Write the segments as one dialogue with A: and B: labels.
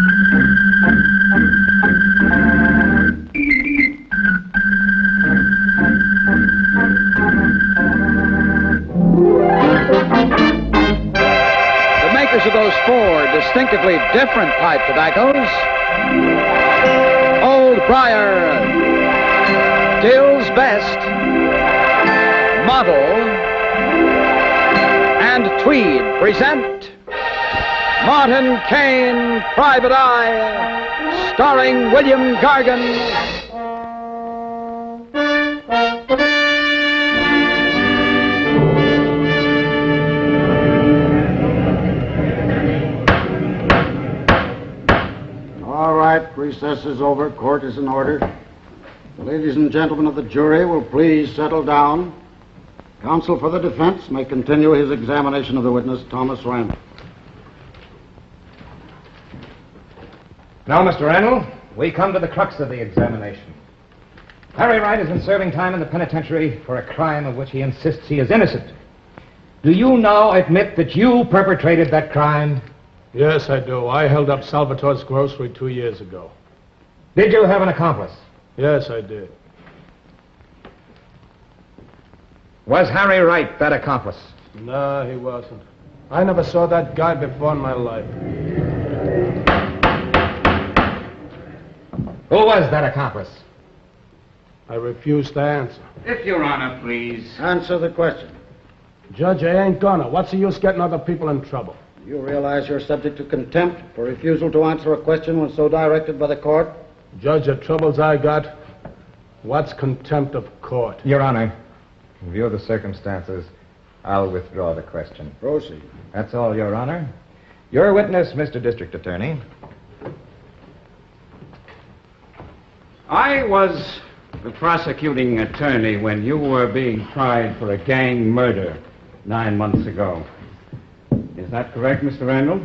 A: The makers of those four distinctively different pipe tobaccos: Old Briar, Dill's Best, Model, and Tweed present Martin Kane, Private Eye, starring William Gargan.
B: All right, recess is over. Court is in order. The ladies and gentlemen of the jury will please settle down. Counsel for the defense may continue his examination of the witness, Thomas Randall.
C: Now, Mr. Randall, we come to the crux of the examination. Harry Wright has been serving time in the penitentiary for a crime of which he insists he is innocent. Do you now admit that you perpetrated that crime?
D: Yes, I do. I held up Salvatore's grocery 2 years ago.
C: Did you have an accomplice?
D: Yes, I did.
C: Was Harry Wright that accomplice?
D: No, he wasn't. I never saw that guy before in my life.
C: Who was that accomplice?
D: I refuse to answer.
E: If Your Honor, please.
B: Answer the question.
D: Judge, I ain't gonna. What's the use getting other people in trouble?
B: You realize you're subject to contempt for refusal to answer a question when so directed by the court?
D: Judge, the troubles I got, what's contempt of court?
C: Your Honor, in view of the circumstances, I'll withdraw the question.
B: Proceed.
C: That's all, Your Honor. Your witness, Mr. District Attorney.
E: I was the prosecuting attorney when you were being tried for a gang murder 9 months ago. Is that correct, Mr. Randall?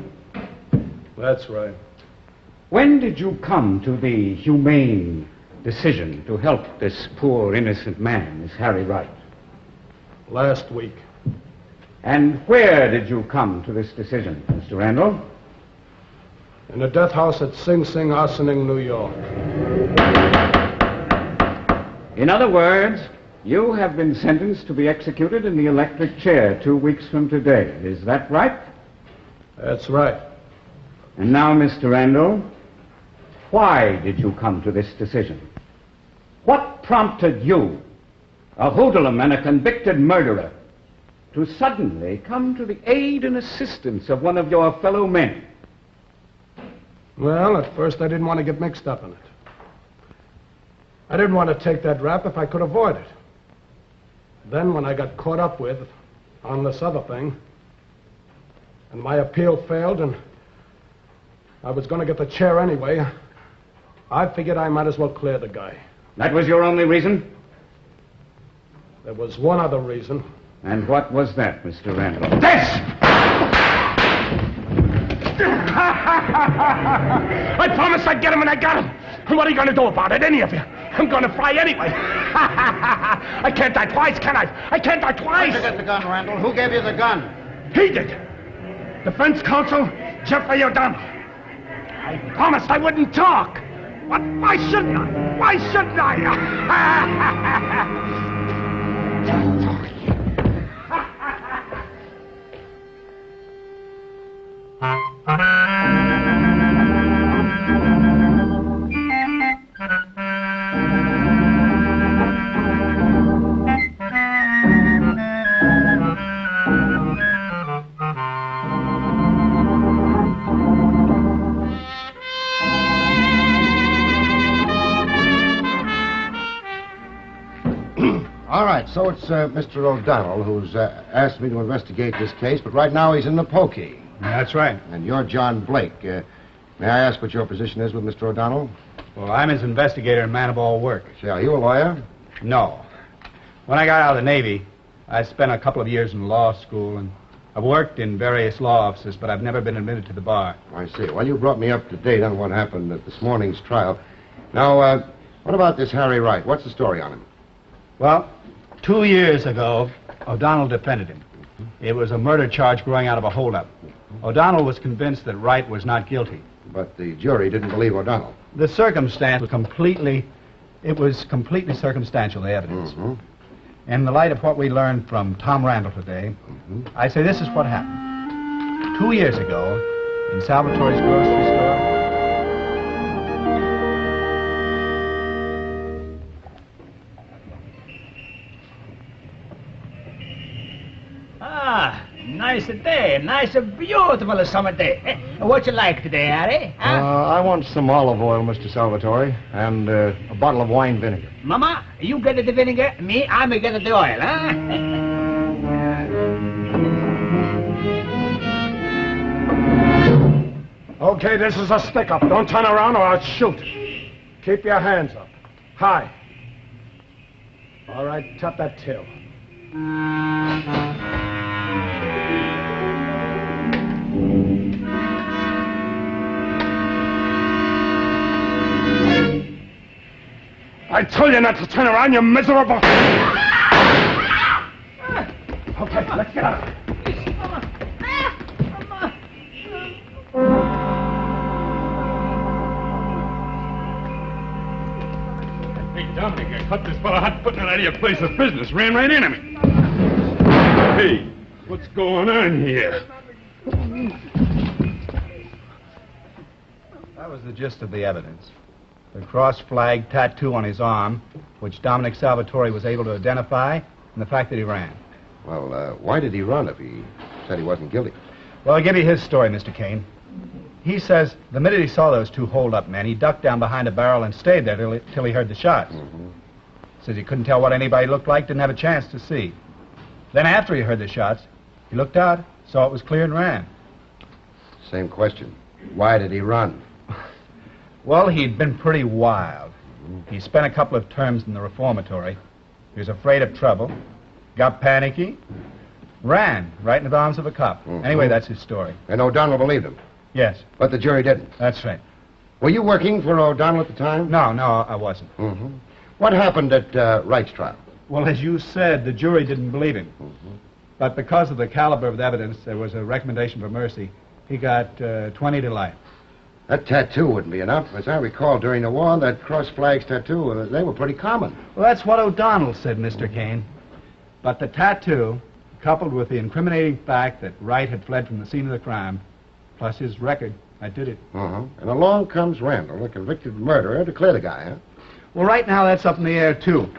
D: That's right.
E: When did you come to the humane decision to help this poor innocent man, Miss Harry Wright?
D: Last week.
E: And where did you come to this decision, Mr. Randall?
D: In a death house at Sing Sing, Ossining, New York.
E: In other words, you have been sentenced to be executed in the electric chair 2 weeks from today. Is that right?
D: That's right.
E: And now, Mr. Randall, why did you come to this decision? What prompted you, a hoodlum and a convicted murderer, to suddenly come to the aid and assistance of one of your fellow men?
D: Well, at first I didn't want to get mixed up in it. I didn't want to take that rap if I could avoid it. Then when I got caught up with on this other thing, and my appeal failed, and I was going to get the chair anyway, I figured I might as well clear the guy.
E: That was your only reason?
D: There was one other reason.
E: And what was that, Mr. Randall?
D: This! I promised I'd get him, and I got him. And what are you going to do about it, any of you? I'm going to fry anyway. I can't die twice, can I? I can't die twice.
B: Where'd you get the gun, Randall? Who gave you the gun?
D: He did. Defense counsel, Jeffrey O'Donnell. I promised I wouldn't talk. But why shouldn't I? Why shouldn't I?
B: All right, so it's Mr. O'Donnell who's asked me to investigate this case, but right now he's in the pokey.
F: That's right.
B: And you're John Blake. May I ask what your position is with Mr. O'Donnell?
F: Well, I'm his investigator and man of all work.
B: Say, are you a lawyer?
F: No. When I got out of the Navy, I spent a couple of years in law school, and I've worked in various law offices, but I've never been admitted to the bar.
B: I see. Well, you brought me up to date on what happened at this morning's trial. Now, what about this Harry Wright? What's the story on him?
F: Well, 2 years ago, O'Donnell defended him. It was a murder charge growing out of a holdup. O'Donnell was convinced that Wright was not guilty.
G: But the jury didn't believe O'Donnell.
F: The circumstance was completely circumstantial, the evidence. In the light of what we learned from Tom Randall today, I say this is what happened. 2 years ago, in Salvatore's grocery store...
H: Nice day. Nice, beautiful summer day. What you like today, Harry? Huh?
G: I want some olive oil, Mr. Salvatore, and a bottle of wine vinegar.
H: Mama, you get the vinegar. Me, I'm a get the oil, huh?
D: Okay, this is a stick-up. Don't turn around or I'll shoot. Keep your hands up. High. All right, tap that till. I told you not to turn around, you miserable... Okay, let's get out.
I: Hey, Dominic, I caught this fella hot putting it out of your place of business. Ran right into me. Hey, what's going on here?
F: That was the gist of the evidence. The cross-flag tattoo on his arm, which Dominic Salvatore was able to identify, and the fact that he ran.
G: Well, why did he run if he said he wasn't guilty?
F: Well, I'll give you his story, Mr. Kane. He says the minute he saw those two hold-up men, he ducked down behind a barrel and stayed there till he heard the shots. Says he couldn't tell what anybody looked like, didn't have a chance to see. Then after he heard the shots, he looked out, saw it was clear and ran.
G: Same question. Why did he run?
F: Well, he'd been pretty wild. He spent a couple of terms in the reformatory. He was afraid of trouble, got panicky, ran right into the arms of a cop. Anyway, that's his story.
G: And O'Donnell believed him?
F: Yes.
G: But the jury didn't?
F: That's right.
G: Were you working for O'Donnell at the time?
F: No, I wasn't.
G: What happened at Wright's trial?
F: Well, as you said, the jury didn't believe him. But because of the caliber of the evidence, there was a recommendation for mercy. He got 20 to life.
G: That tattoo wouldn't be enough. As I recall, during the war, that cross flags tattoo, they were pretty common.
F: Well, that's what O'Donnell said, Mr. Kane. But the tattoo, coupled with the incriminating fact that Wright had fled from the scene of the crime, plus his record, that did it.
G: And along comes Randall, a convicted murderer, to clear the guy, huh?
F: Well, right now, that's up in the air, too.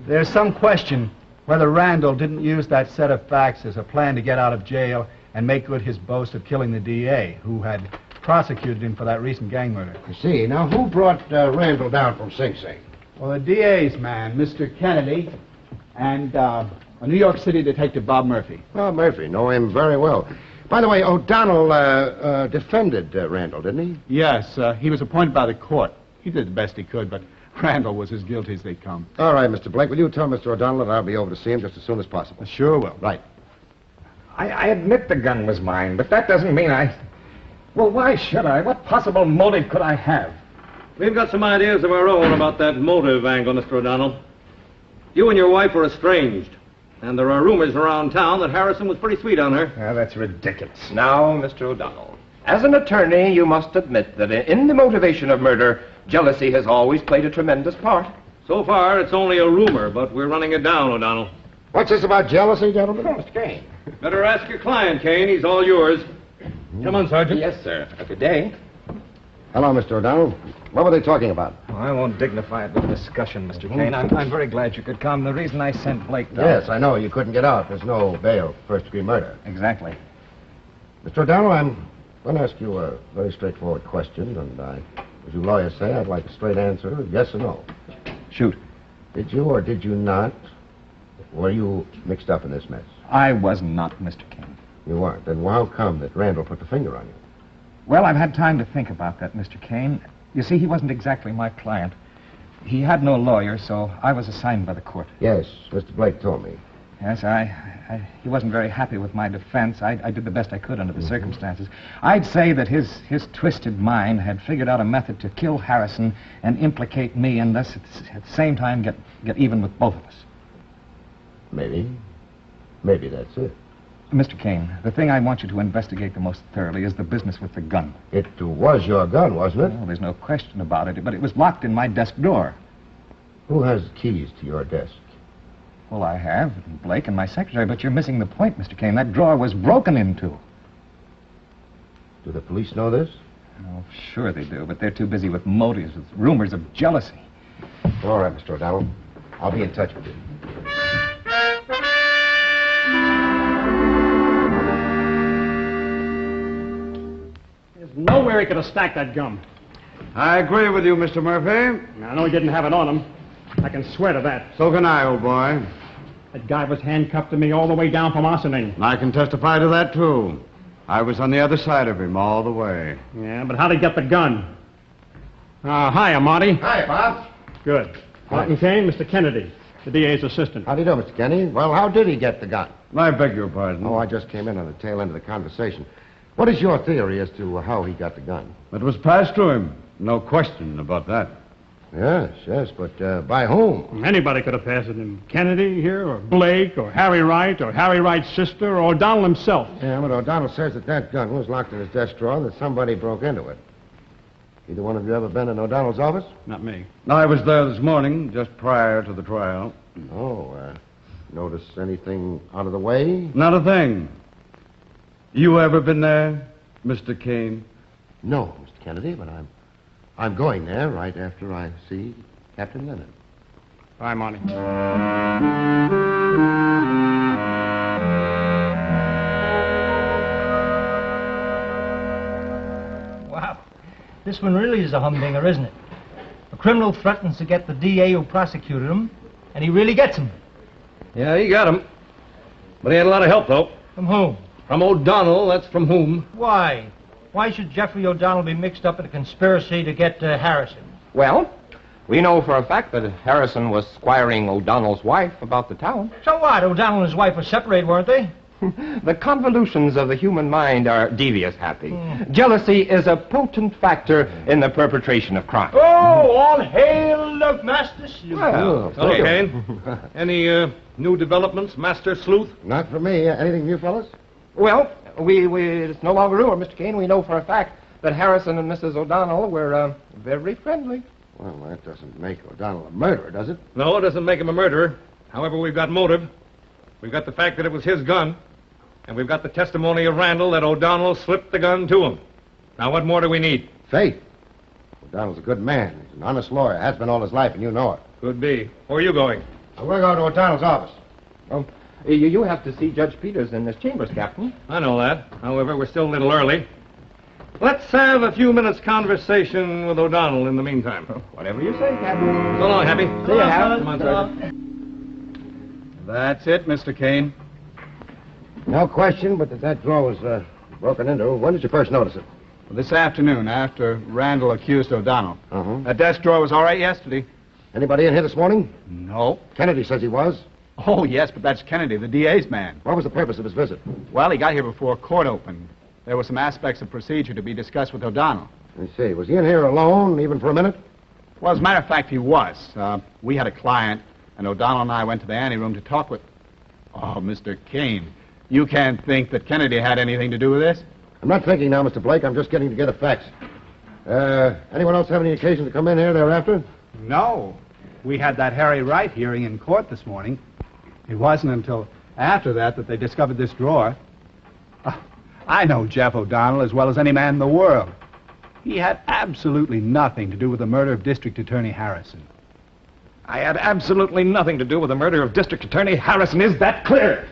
F: There's some question whether Randall didn't use that set of facts as a plan to get out of jail and make good his boast of killing the DA, who had prosecuted him for that recent gang murder.
G: I see. Now, who brought Randall down from Sing Sing?
F: Well, the DA's man, Mr. Kennedy, and a New York City detective, Bob Murphy.
G: Oh, Murphy. Know him very well. By the way, O'Donnell defended Randall, didn't he?
F: Yes, he was appointed by the court. He did the best he could, but Randall was as guilty as they come.
G: All right, Mr. Blake, will you tell Mr. O'Donnell that I'll be over to see him just as soon as possible?
F: Sure will.
G: Right.
C: I admit the gun was mine, but that doesn't mean I... Well, why should I? What possible motive could I have?
J: We've got some ideas of our own about that motive angle, Mr. O'Donnell. You and your wife were estranged, and there are rumors around town that Harrison was pretty sweet on her.
C: That's ridiculous.
K: Now, Mr. O'Donnell, as an attorney, you must admit that in the motivation of murder, jealousy has always played a tremendous part.
J: So far, it's only a rumor, but we're running it down, O'Donnell.
G: What's this about jealousy, gentlemen?
K: Mr. Kane.
J: Better ask your client, Kane. He's all yours. Come on, Sergeant.
K: Yes, sir. Good day.
G: Hello, Mr. O'Donnell. What were they talking about?
C: Well, I won't dignify it with discussion, Mr. Kane. I'm very glad you could come. The reason I sent Blake down...
G: Yes, I know. You couldn't get out. There's no bail for first-degree murder.
C: Exactly.
G: Mr. O'Donnell, I'm going to ask you a very straightforward question, and as you lawyers say, I'd like a straight answer, yes or no.
C: Shoot.
G: Did you or did you not, were you mixed up in this mess?
C: I was not, Mr. Kane.
G: You weren't. Then how come that Randall put the finger on you?
C: Well, I've had time to think about that, Mr. Kane. You see, he wasn't exactly my client. He had no lawyer, so I was assigned by the court.
G: Yes, Mr. Blake told me.
C: Yes, he wasn't very happy with my defense. I did the best I could under the circumstances. I'd say that his twisted mind had figured out a method to kill Harrison and implicate me, and thus at the same time get even with both of us.
G: Maybe. Maybe that's it.
C: Mr. Kane, the thing I want you to investigate the most thoroughly is the business with the gun.
G: It was your gun, wasn't it?
C: Well, there's no question about it, but it was locked in my desk drawer.
G: Who has keys to your desk?
C: Well, I have, Blake and my secretary, but you're missing the point, Mr. Kane. That drawer was broken into.
G: Do the police know this?
C: Oh, sure they do, but they're too busy with motives, with rumors of jealousy.
G: All right, Mr. O'Donnell. I'll be in touch with you.
L: There's nowhere he could have stacked that gum.
B: I agree with you, Mr. Murphy.
L: I know he didn't have it on him. I can swear to that.
B: So can I, old boy.
L: That guy was handcuffed to me all the way down from Ossining.
B: I can testify to that, too. I was on the other side of him all the way.
L: Yeah, but how'd he get the gun? Hiya, Marty.
G: Hi, Bob.
L: Good. Martin Kane, Mr. Kennedy, the DA's assistant.
G: How do you do, Mr. Kenny? Well, how did he get the gun?
B: I beg your pardon.
G: Oh, I just came in on the tail end of the conversation. What is your theory as to how he got the gun?
B: It was passed to him. No question about that.
G: Yes, but by whom?
L: Anybody could have passed it him. Kennedy here, or Blake, or Harry Wright, or Harry Wright's sister, or O'Donnell himself.
G: Yeah, but O'Donnell says that gun was locked in his desk drawer and that somebody broke into it. Either one of you ever been in O'Donnell's office?
L: Not me.
B: I was there this morning, just prior to the trial.
G: Oh, notice anything out of the way?
B: Not a thing. You ever been there, Mr. Kane?
G: No, Mr. Kennedy, but I'm going there right after I see Captain Lennon.
L: Bye, Monty.
H: Wow. This one really is a humdinger, isn't it? A criminal threatens to get the DA who prosecuted him, and he really gets him.
J: Yeah, he got him. But he had a lot of help, though.
H: From whom?
J: From O'Donnell, that's from whom.
H: Why? Why should Jeffrey O'Donnell be mixed up in a conspiracy to get Harrison?
K: Well, we know for a fact that Harrison was squiring O'Donnell's wife about the town.
H: So what? O'Donnell and his wife were separated, weren't they?
K: The convolutions of the human mind are devious, Happy. Jealousy is a potent factor in the perpetration of crime.
H: Oh, all hail the Master Sleuth.
K: Well,
J: Hello, Kane. Any new developments, Master Sleuth?
G: Not for me. Anything new, fellas?
K: Well, it's no longer rumor, Mr. Kane. We know for a fact that Harrison and Mrs. O'Donnell were very friendly.
G: Well, that doesn't make O'Donnell a murderer, does it?
J: No, it doesn't make him a murderer. However, we've got motive. We've got the fact that it was his gun. And we've got the testimony of Randall that O'Donnell slipped the gun to him. Now, what more do we need?
G: Faith. O'Donnell's a good man. He's an honest lawyer. Has been all his life, and you know it.
J: Could be. Where are you going?
G: We're going to O'Donnell's office.
K: Oh, you have to see Judge Peters in his chambers, Captain.
J: I know that. However, we're still a little early. Let's have a few minutes conversation with O'Donnell in the meantime.
K: Whatever you say, Captain.
J: So long, Happy.
K: See you, Hap.
J: Come on, Sergeant.
F: That's it, Mr. Kane.
G: No question, but that drawer was broken into. When did you first notice it?
F: Well, this afternoon, after Randall accused O'Donnell.
G: Uh-huh.
F: That desk drawer was all right yesterday.
G: Anybody in here this morning?
F: No.
G: Kennedy says he was.
F: Oh, yes, but that's Kennedy, the DA's man.
G: What was the purpose of his visit?
F: Well, he got here before court opened. There were some aspects of procedure to be discussed with O'Donnell.
G: I see. Was he in here alone, even for a minute?
F: Well, as a matter of fact, he was. We had a client, and O'Donnell and I went to the anteroom to talk with... Oh, Mr. Kane, you can't think that Kennedy had anything to do with this?
G: I'm not thinking now, Mr. Blake. I'm just getting together facts. Anyone else have any occasion to come in here thereafter?
F: No. We had that Harry Wright hearing in court this morning. It wasn't until after that they discovered this drawer. I know Jeff O'Donnell as well as any man in the world. He had absolutely nothing to do with the murder of District Attorney Harrison.
J: I had absolutely nothing to do with the murder of District Attorney Harrison. Is that clear?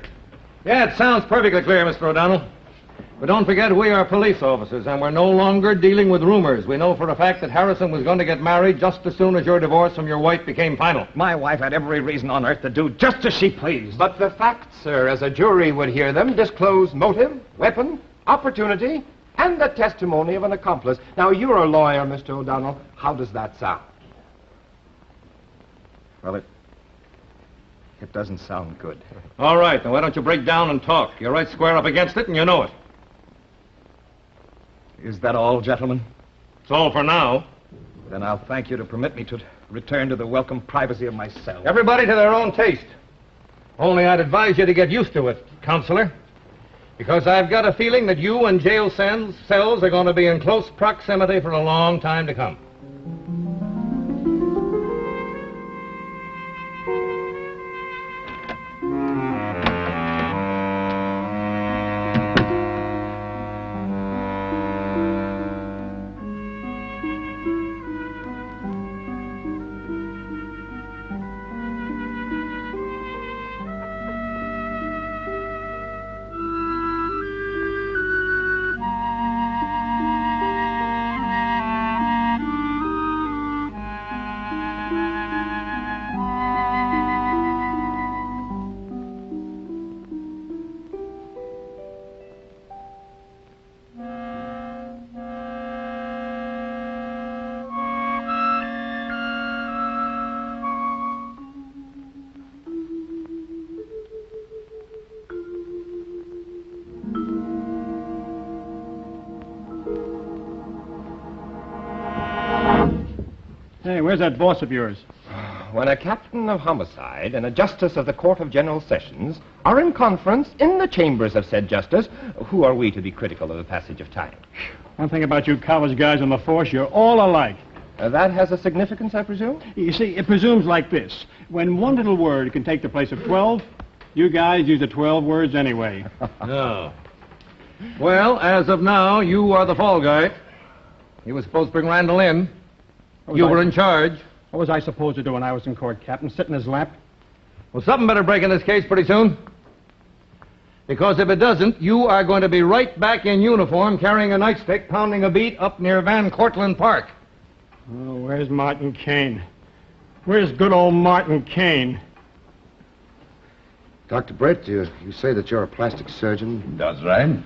J: Yeah, it sounds perfectly clear, Mr. O'Donnell. But don't forget, we are police officers, and we're no longer dealing with rumors. We know for a fact that Harrison was going to get married just as soon as your divorce from your wife became final.
C: My wife had every reason on earth to do just as she pleased.
K: But the facts, sir, as a jury would hear them, disclose motive, weapon, opportunity, and the testimony of an accomplice. Now, you're a lawyer, Mr. O'Donnell. How does that sound?
C: Well, it doesn't sound good.
J: All right, now why don't you break down and talk? You're right square up against it, and you know it.
C: Is that all, gentlemen?
J: It's all for now.
C: Then I'll thank you to permit me to return to the welcome privacy of my cell.
J: Everybody to their own taste. Only I'd advise you to get used to it, Counselor. Because I've got a feeling that you and jail cells are going to be in close proximity for a long time to come.
L: Hey, where's that boss of yours?
K: When a captain of homicide and a justice of the Court of General Sessions are in conference in the chambers of said justice, who are we to be critical of the passage of time?
L: One thing about you college guys on the force, you're all alike.
K: That has a significance, I presume?
L: You see, it presumes like this. When one little word can take the place of 12, you guys use the 12 words anyway.
J: Oh. Well, as of now, you are the fall guy. You were supposed to bring Randall in. You were in charge.
L: What was I supposed to do when I was in court, Captain? Sit in his lap?
J: Well, something better break in this case pretty soon. Because if it doesn't, you are going to be right back in uniform, carrying a nightstick, pounding a beat up near Van Cortlandt Park.
L: Oh, where's Martin Kane? Where's good old Martin Kane?
G: Dr. Brett, you say that you're a plastic surgeon?
E: That's right.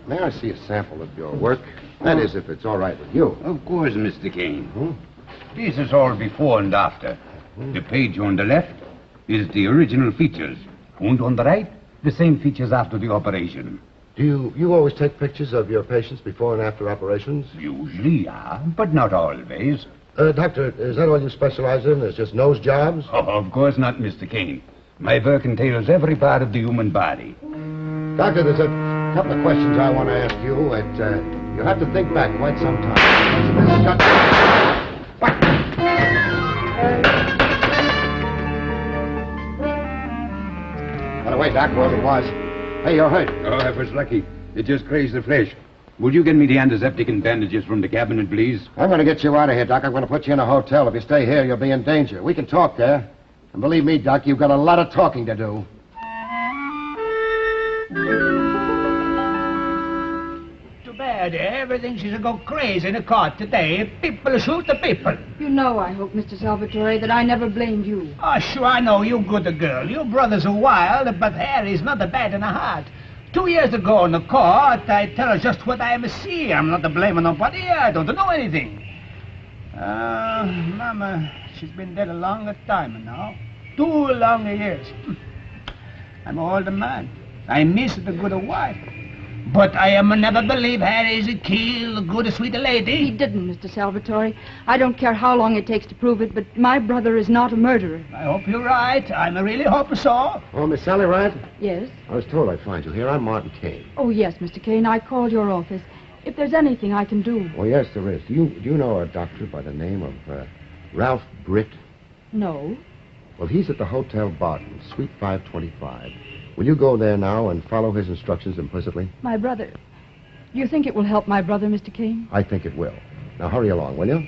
G: May I see a sample of your work? That is, if it's all right with you.
E: Of course, Mr. Kane. This is all before and after. The page on the left is the original features. And on the right, the same features after the operation.
G: Do you always take pictures of your patients before and after operations?
E: Usually, yeah, but not always.
G: Doctor, is that all you specialize in? Is just nose jobs?
E: Oh, of course not, Mr. Kane. My work entails every part of the human body.
G: Doctor, there's a couple of questions I want to ask you. You'll have to think back quite some time. By the way, Doc, whoever it was. Hey, you're hurt.
E: Oh, I was lucky. It just grazed the flesh. Would you get me the antiseptic and bandages from the cabinet, please?
G: I'm going to get you out of here, Doc. I'm going to put you in a hotel. If you stay here, you'll be in danger. We can talk there. And believe me, Doc, you've got a lot of talking to do.
M: Too bad. Everything seems to go crazy in the court today. People shoot the people.
N: You know, I hope, Mr. Salvatore, that I never blamed you.
M: Oh, sure, I know. You good girl. Your brothers are wild, but Harry's not a bad in the heart. 2 years ago in the court, I tell her just what I see. I'm not to blame nobody. I don't know anything. Mama, she's been dead a longer time now. 2 long years. I'm an older man. I miss the good wife. But I am never believe Harry's killed a good, sweet lady.
N: He didn't, Mr. Salvatore. I don't care how long it takes to prove it, but my brother is not a murderer.
M: I hope you're right. I really hope so.
G: Oh, Miss Sally Wright?
N: Yes?
G: I was told I'd find you here. I'm Martin Kane.
N: Oh, yes, Mr. Kane. I called your office. If there's anything I can do.
G: Oh, yes, there is. Do you know a doctor by the name of Ralph Britt?
N: No.
G: Well, he's at the Hotel Barton, Suite 525. Will you go there now and follow his instructions implicitly?
N: My brother. Do you think it will help my brother, Mr. Kane?
G: I think it will. Now, hurry along, will you?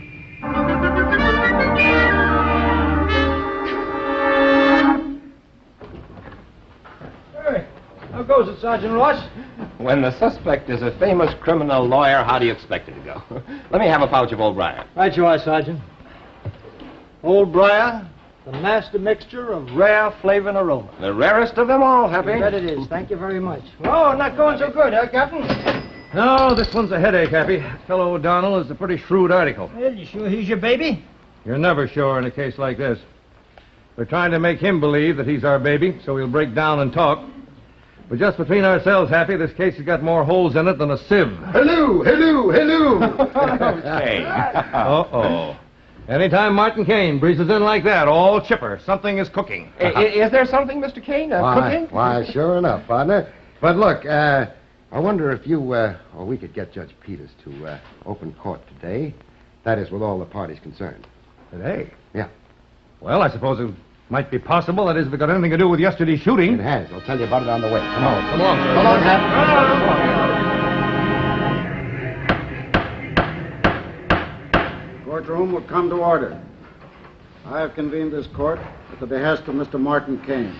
H: Hey, how goes it, Sergeant Ross?
K: When the suspect is a famous criminal lawyer, how do you expect it to go? Let me have a pouch of Old Briar.
H: Right you are, Sergeant. Old Briar, the master mixture of rare flavor and aroma.
K: The rarest of them all, Happy.
H: You bet it is. Thank you very much. Oh, not going so good, huh, Captain?
J: No, this one's a headache, Happy. Fellow O'Donnell is a pretty shrewd article.
H: Well, you sure he's your baby?
J: You're never sure in a case like this. We're trying to make him believe that he's our baby, so he'll break down and talk. But just between ourselves, Happy, this case has got more holes in it than a sieve.
G: Hello, hello, hello.
K: Okay.
J: Uh-oh. Anytime Martin Kane breezes in like that, all chipper, something is cooking.
K: Is there something, Mr. Kane, cooking?
G: Why, sure enough, partner. But look, I wonder if you, or we could get Judge Peters to open court today. That is, with all the parties concerned.
E: Today?
G: Yeah.
J: Well, I suppose it might be possible. That is, if it got anything to do with yesterday's shooting.
G: It has. I'll tell you about it on the way. Come on.
J: Come along, sir.
G: Come on, Cap.
B: Courtroom will come to order. I have convened this court at the behest of Mr. Martin Kane.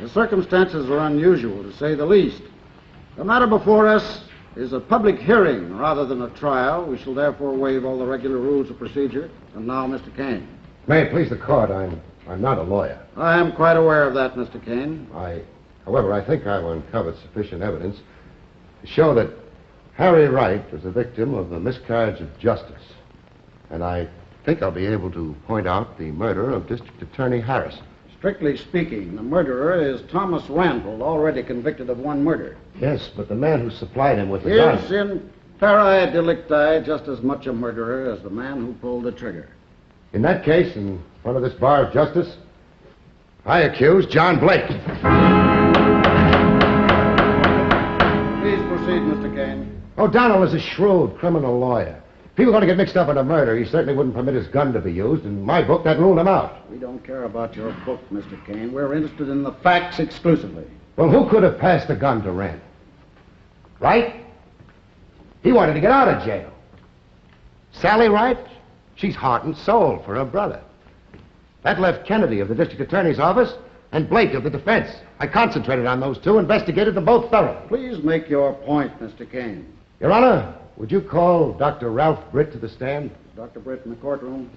B: The circumstances are unusual, to say the least. The matter before us is a public hearing rather than a trial. We shall therefore waive all the regular rules of procedure. And now, Mr. Kane.
G: May it please the court, I'm not a lawyer.
B: I am quite aware of that, Mr. Kane.
G: However, I think I've uncovered sufficient evidence to show that Harry Wright was a victim of a miscarriage of justice. And I think I'll be able to point out the murder of District Attorney Harris.
B: Strictly speaking, the murderer is Thomas Randall, already convicted of one murder.
G: Yes, but the man who supplied him with the
B: Is
G: gun...
B: in pari delicti just as much a murderer as the man who pulled the trigger.
G: In that case, in front of this bar of justice, I accuse John Blake.
B: Please proceed, Mr. Kane.
G: O'Donnell is a shrewd criminal lawyer. If he were going to get mixed up in a murder, he certainly wouldn't permit his gun to be used. In my book, that ruled him out.
B: We don't care about your book, Mr. Kane. We're interested in the facts exclusively.
G: Well, who could have passed the gun to Rand? Wright? He wanted to get out of jail. Sally Wright? She's heart and soul for her brother. That left Kennedy of the district attorney's office and Blake of the defense. I concentrated on those two, investigated them both thoroughly.
B: Please make your point, Mr. Kane.
G: Your Honor, would you call Dr. Ralph Britt to the stand?
B: Dr. Britt in the courtroom.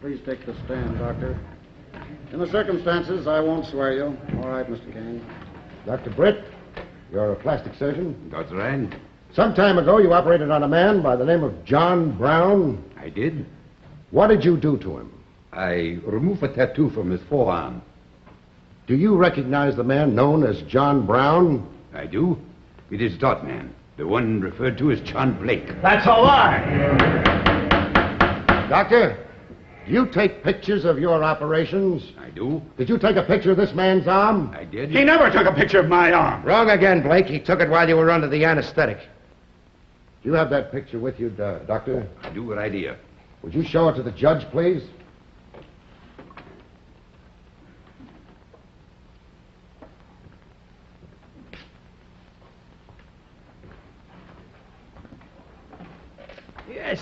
B: Please take the stand, Doctor. In the circumstances, I won't swear you. All right, Mr. Kane.
G: Dr. Britt, you're a plastic surgeon.
E: That's right.
G: Some time ago, you operated on a man by the name of John Brown.
E: I did.
G: What did you do to him?
E: I removed a tattoo from his forearm.
G: Do you recognize the man known as John Brown?
E: I do. It is that man, the one referred to as John Blake.
H: That's a lie.
G: Doctor, do you take pictures of your operations?
E: I do.
G: Did you take a picture of this man's arm?
E: I did.
L: He never took a picture of my arm.
G: Wrong again, Blake. He took it while you were under the anesthetic. Do you have that picture with you, Doctor?
E: I do right here.
G: Would you show it to the judge, please?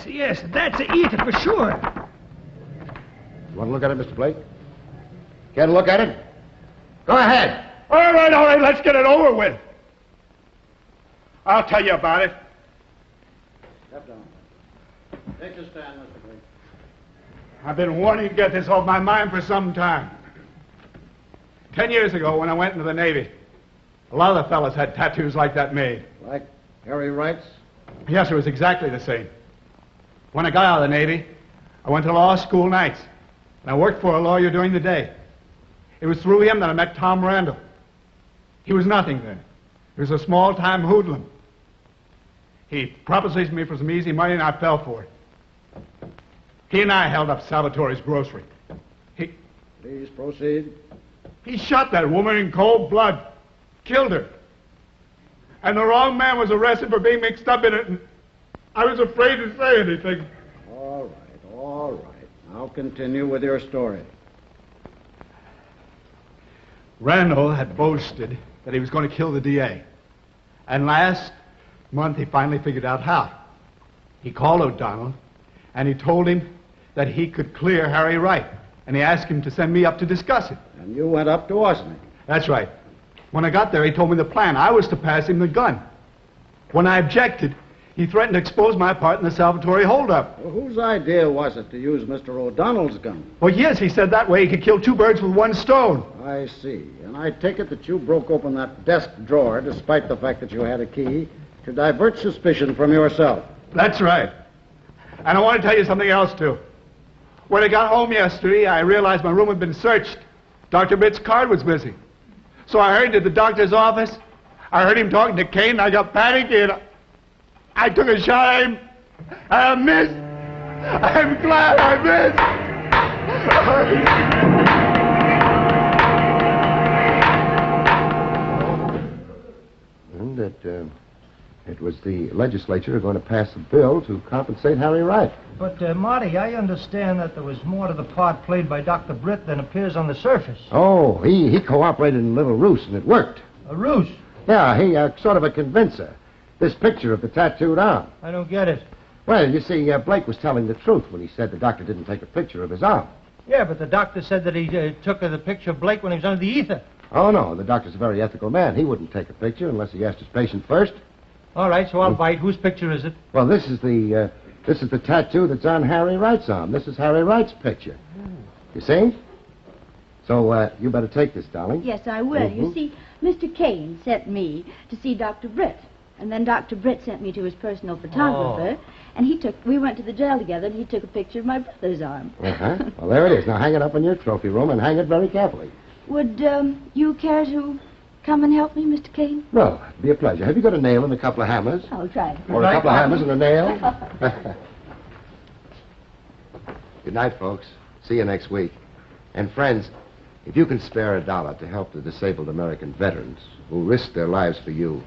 M: Yes, that's it for sure.
G: You want to look at it, Mr. Blake? Care to look at it? Go ahead.
L: All right, let's get it over with. I'll tell you about it.
B: Step down. Take your stand, Mr. Blake.
L: I've been wanting to get this off my mind for some time. 10 years ago, when I went into the Navy, a lot of the fellas had tattoos like that made.
B: Like Harry Wright's?
L: Yes, it was exactly the same. When I got out of the Navy, I went to law school nights, and I worked for a lawyer during the day. It was through him that I met Tom Randall. He was nothing then. He was a small-time hoodlum. He propositioned me for some easy money, and I fell for it. He and I held up Salvatore's grocery.
B: Please proceed.
L: He shot that woman in cold blood, killed her. And the wrong man was arrested for being mixed up in it, and I was afraid to say anything.
B: All right. Now continue with your story.
L: Randall had boasted that he was going to kill the DA. And last month, he finally figured out how. He called O'Donnell, and he told him that he could clear Harry Wright. And he asked him to send me up to discuss it.
B: And you went up to Washington?
L: That's right. When I got there, he told me the plan. I was to pass him the gun. When I objected, he threatened to expose my part in the Salvatore holdup.
B: Well, whose idea was it to use Mr. O'Donnell's gun?
L: Well, yes, he said that way he could kill two birds with one stone.
B: I see. And I take it that you broke open that desk drawer, despite the fact that you had a key, to divert suspicion from yourself.
L: That's right. And I want to tell you something else, too. When I got home yesterday, I realized my room had been searched. Dr. Britt's card was missing. So I hurried to the doctor's office. I heard him talking to Kane, and I got panicky, and I took a shot at him, and I missed. I'm glad I missed.
G: It was the legislature going to pass a bill to compensate Harry Wright.
H: But, Marty, I understand that there was more to the part played by Dr. Britt than appears on the surface.
G: Oh, he cooperated in a little ruse, and it worked.
H: A ruse?
G: Yeah, he sort of a convincer. This picture of the tattooed arm.
H: I don't get it.
G: Well, you see, Blake was telling the truth when he said the doctor didn't take a picture of his arm.
H: Yeah, but the doctor said that he took the picture of Blake when he was under the ether.
G: Oh, no, the doctor's a very ethical man. He wouldn't take a picture unless he asked his patient first.
H: All right, so I'll bite. Whose picture is it?
G: Well, this is the tattoo that's on Harry Wright's arm. This is Harry Wright's picture. You see? So, you better take this, darling.
O: Yes, I will. You see, Mr. Kane sent me to see Dr. Britt. And then Dr. Britt sent me to his personal photographer. And we went to the jail together, and he took a picture of my brother's arm.
G: Uh-huh. Well, there it is. Now, hang it up in your trophy room and hang it very carefully.
O: Would you care to come and help me, Mr. Kane?
G: Well, it'd be a pleasure. Have you got a nail and a couple of hammers?
O: I'll try.
G: Or a couple of hammers and a nail? Good night, folks. See you next week. And friends, if you can spare $1 to help the disabled American veterans who risked their lives for you,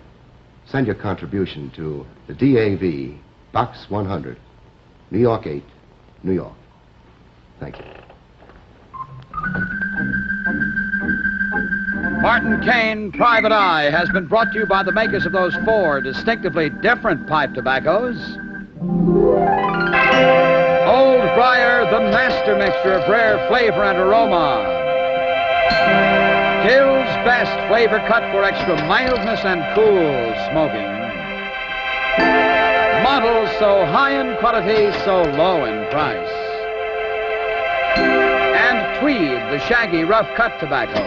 G: send your contribution to the DAV, Box 100, New York 8, New York. Thank you.
A: Martin Kane, Private Eye, has been brought to you by the makers of those 4 distinctively different pipe tobaccos. Old Briar, the master mixture of rare flavor and aroma. Hill's best flavor cut for extra mildness and cool smoking. Models so high in quality, so low in price. And Tweed, the shaggy rough cut tobacco.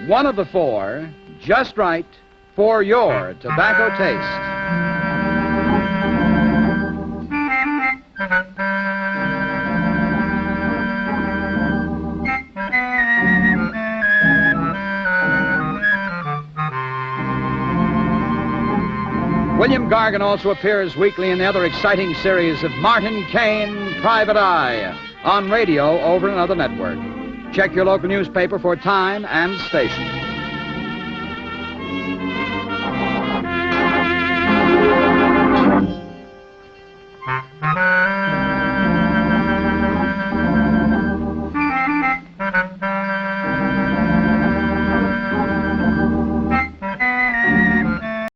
A: One of the 4, just right for your tobacco taste. William Gargan also appears weekly in the other exciting series of Martin Kane, Private Eye, on radio over another network. Check your local newspaper for time and station.